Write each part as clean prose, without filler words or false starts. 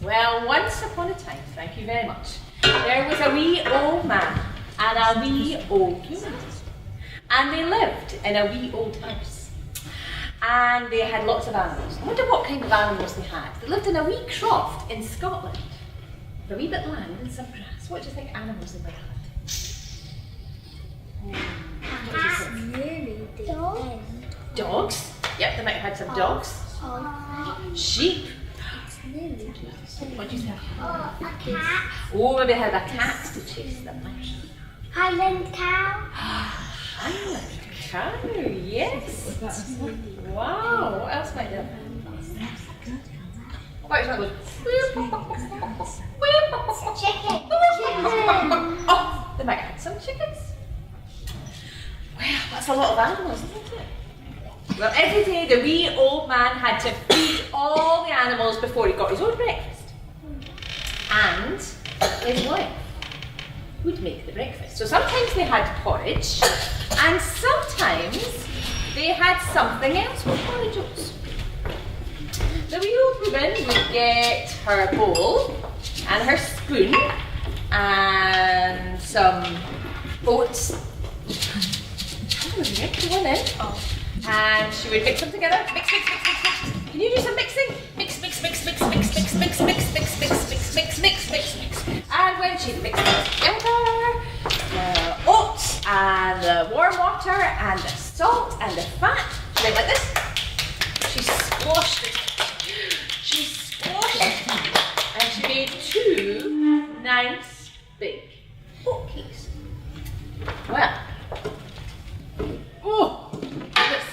Well, once upon a time, thank you very much, there was a wee old man and a wee old woman. And they lived in a wee old house. And they had lots of animals. I wonder what kind of animals they had. They lived in a wee croft in Scotland. With a wee bit of land and some grass. What do you think animals they might have had? Dogs? Yep, they might have had some dogs. Sheep. What do you think? A cat. Oh, maybe they had a cat to chase them. Highland cow. Highland cow, yes. Wow, what else might they have? What about Chicken. Oh, they might have some chickens. Well, that's a lot of animals, isn't it? Well, every day the wee old man had to feed all the animals before he got his own breakfast. And his wife would make the breakfast. So sometimes they had porridge, and sometimes they had something else with porridge oats. The wee old woman would get her bowl and her spoon and some oats. And she would mix them together. Mix, mix, mix, mix, mix. Can you do some mixing? Mix, mix, mix, mix, mix, mix, mix, mix, mix, mix, mix, mix, mix, mix, mix. And when she mixed them together, the oats and the warm water and the salt and the fat, she went like this. She squashed it. She squashed it. And she made 2 nice big oat cakes. Well, oh, this.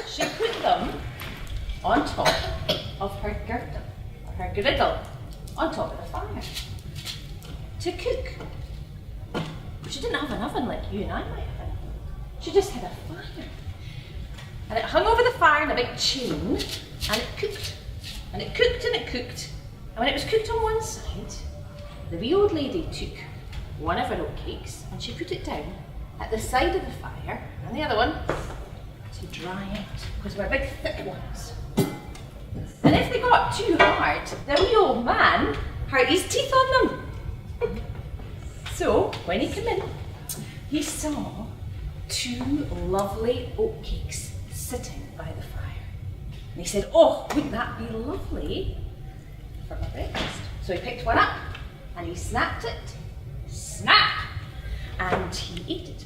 She put them on top of her griddle, on top of the fire to cook. She didn't have an oven like you and I might have an oven. She just had a fire. And it hung over the fire in a big chain, and it cooked. And it cooked and it cooked. And when it was cooked on one side, the wee old lady took one of her oat cakes and she put it down at the side of the fire, and the other one to dry out, because they were big thick ones. And if they got too hard, the wee old man hurt his teeth on them. So when he came in, he saw 2 lovely oat cakes sitting by the fire. And he said, oh, wouldn't that be lovely for my breakfast? So he picked one up and he snapped it, snap, and he ate it.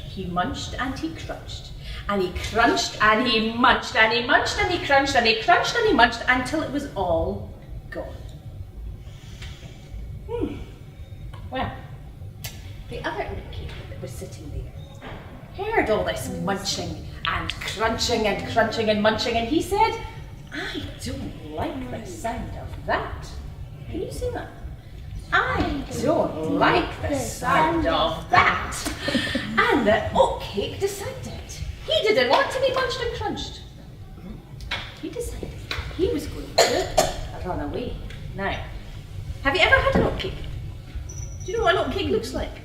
He munched and he crunched, and he crunched and he munched, and he munched and he crunched, and he crunched and he munched until it was all gone. Well, the other oat cake that was sitting there heard all this munching and crunching and crunching and munching, and he said, I don't like the sound of that. Can you see that? I don't like the sound of that. And the oat cake decided he didn't want to be munched and crunched. He decided he was going to run away. Now, have you ever had an oat cake? Do you know what an oat cake looks like?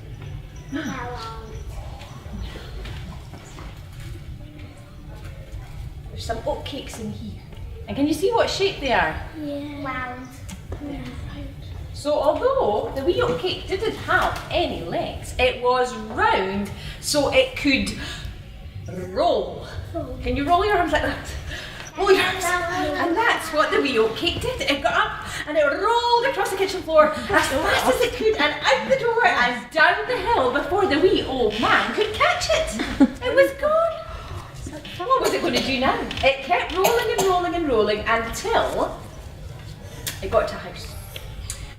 There's some oat cakes in here. And can you see what shape they are? Yeah. Round. Yeah. So although the wee oat cake didn't have any legs, it was round so it could roll. Can you roll your arms like that? Roll your arms. And that's what the wee oat cake did. It got up and it rolled across the kitchen floor as fast as it could and out the door and down the hill before the wee old man could catch it. It was gone. What was it going to do now? It kept rolling and rolling and rolling until it got to a house.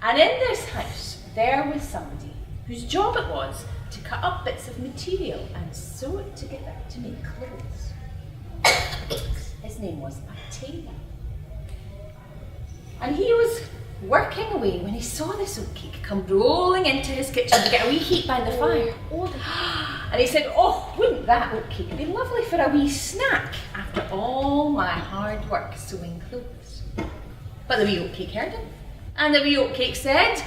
And in this house, there was somebody whose job it was to cut up bits of material and sew it together to make clothes. His name was a tailor. And he was working away when he saw this oat cake come rolling into his kitchen to get a wee heat by the fire. And he said, oh, wouldn't that oat cake be lovely for a wee snack after all my hard work sewing clothes? But the wee oat cake heard him. And the wee oat cake said,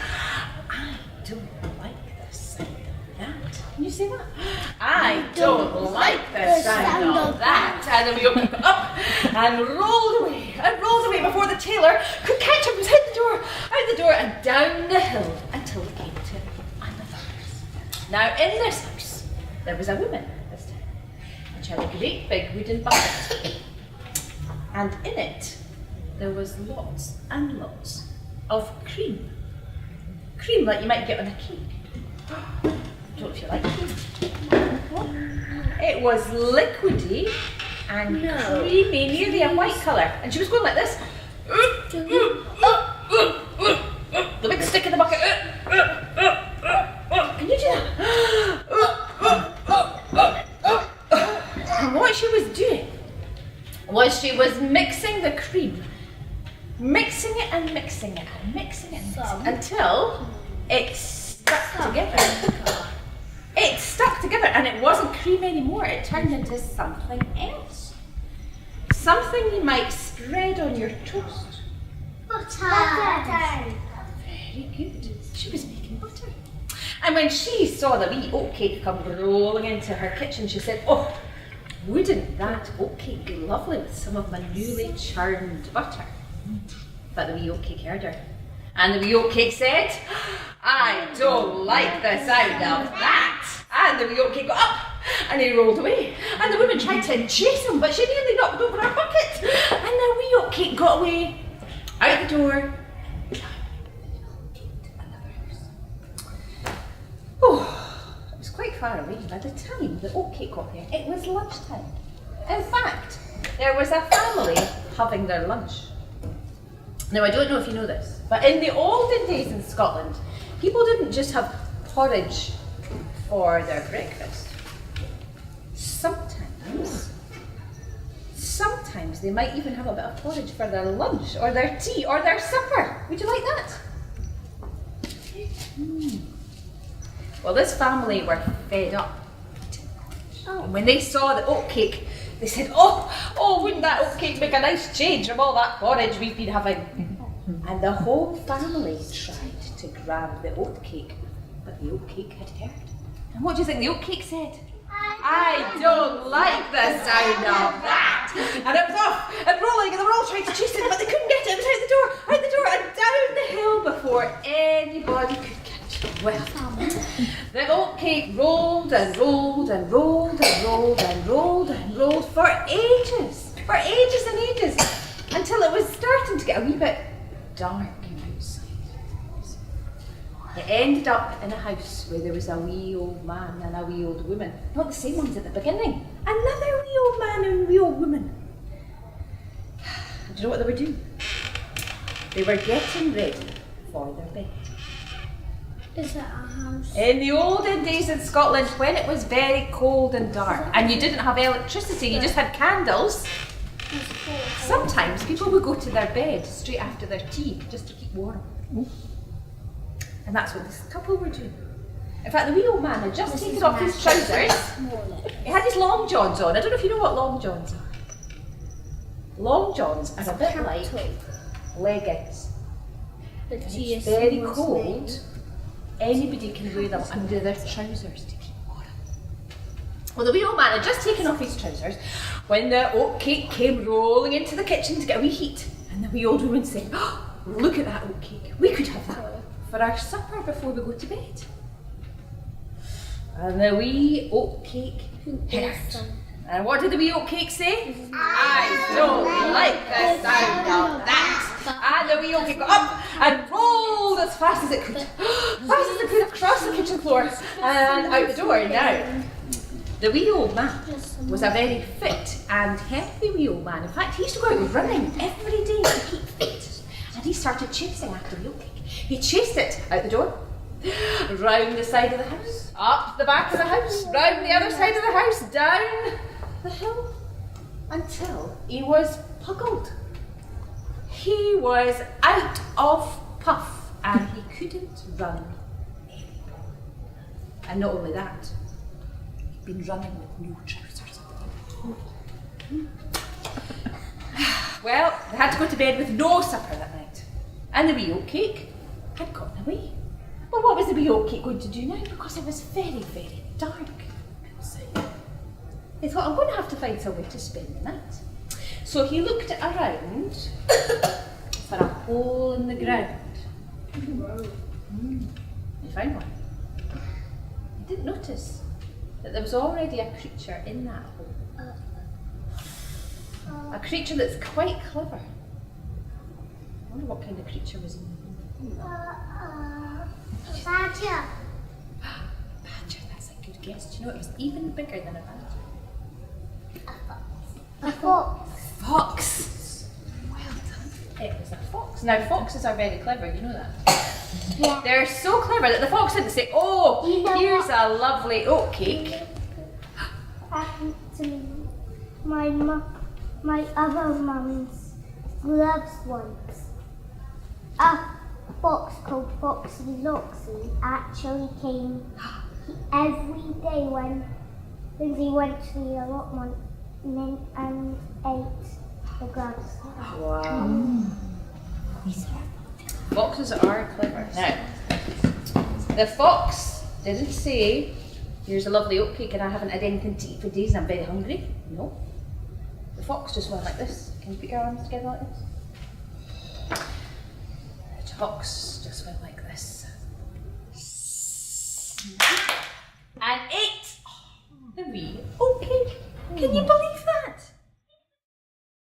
I don't like the sound of that. Can you say that? I don't like the sound of that. And the wee oat cake got up and rolled away before the tailor could catch him. He was out the door and down the hill until it came to another house. Now in this house there was a woman this time, and she had a great big wooden bucket, and in it there was lots and lots of cream. Cream like you might get on a cake. Don't know if you like cream. It was liquidy and creamy, nearly a white colour. And she was going like this. The big stick in the bucket. Can you do that? And what she was doing was she was mixing the cream. Mixing it and mixing it and mixing it until it stuck together. It stuck together and it wasn't cream anymore. It turned into something else. Something you might spread on your toast. Butter. Very good. She was making butter. And when she saw the wee oatcake come rolling into her kitchen, she said, "Oh, wouldn't that oatcake be lovely with some of my newly churned butter?" But the wee oatcake heard her. And the wee oatcake said, "I don't like the sound of that." And the wee oatcake got up and he rolled away. And the woman tried to chase him, but she nearly knocked over her bucket. And the wee oatcake got away, out the door, into another house. Oh, it was quite far away. By the time the oatcake got there, it was lunchtime. In fact, there was a family having their lunch. Now, I don't know if you know this, but in the olden days in Scotland, people didn't just have porridge for their breakfast. Sometimes they might even have a bit of porridge for their lunch or their tea or their supper. Would you like that? Well, this family were fed up. And when they saw the oatcake, they said, oh, wouldn't that oatcake make a nice change from all that porridge we've been having? And the whole family tried to grab the oatcake, but the oatcake had heard. And what do you think the oatcake said? I don't like the sound of that. And it was off and rolling, and they were all trying to chase it, but they couldn't get it. It was out the door, and down the hill before anybody could catch it. Well, the oatcake rolled and rolled and rolled and rolled and rolled and rolled for ages and ages, until it was starting to get a wee bit dark outside. It ended up in a house where there was a wee old man and a wee old woman. Not the same ones at the beginning. Another wee old man and a wee old woman. Do you know what they were doing? They were getting ready for their bed. Is it a house? In the olden days in Scotland, when it was very cold and dark, and you didn't have electricity, you just had candles, sometimes people would go to their bed straight after their tea, just to keep warm. And that's what this couple were doing. In fact, the wee old man had just taken off his trousers. He had his long johns on. I don't know if you know what long johns are. Long johns are a bit like leggings. It's very cold. Anybody can wear them under their trousers to keep warm. Well, the wee old man had just taken off his trousers when the oatcake came rolling into the kitchen to get a wee heat. And the wee old woman said, "Oh, look at that oatcake. We could have that for our supper before we go to bed." And the wee oatcake heard. And what did the wee oatcake say? I don't like the sound of that. And the wee oatcake got up and rolled as fast as it could. Fast as it could across the kitchen floor and out the door. Now, the wee old man was a very fit and healthy wee old man. In fact, he used to go out running every day to keep fit. And he started chasing after the oatcake. He chased it out the door, round the side of the house, up the back of the house, round the other side of the house, down the hill, until he was puggled. He was out of puff and he couldn't run anymore. And not only that, he'd been running with no trousers on. Well, they had to go to bed with no supper that night. And the wee oatcake had gotten away. But what was the wee oatcake going to do now? Because it was very, very dark outside. They thought, I'm going to have to find somewhere to spend the night. So he looked around for a hole in the ground. He found one. He didn't notice that there was already a creature in that hole. A creature that's quite clever. I wonder what kind of creature was in the hole. Badger. Badger, that's a good guess. Do you know it was even bigger than a badger? A fox. Fox! Well done. It was a fox. Now foxes are very clever, you know that? Yeah. They're so clever that the fox didn't say, oh, You know here's what? a lovely oat cake. Happened to me. My other mum's gloves once. A fox called Foxy Loxy actually came every day when Lindsay went to the allotment and ate the gloves. Wow. Foxes are clever. Now, the fox didn't say, here's a lovely oat cake and I haven't had anything to eat for days and I'm very hungry. No. The fox just went like this. Can you put your arms together like this? The fox just went like this. And ate the wee oat cake. Can you believe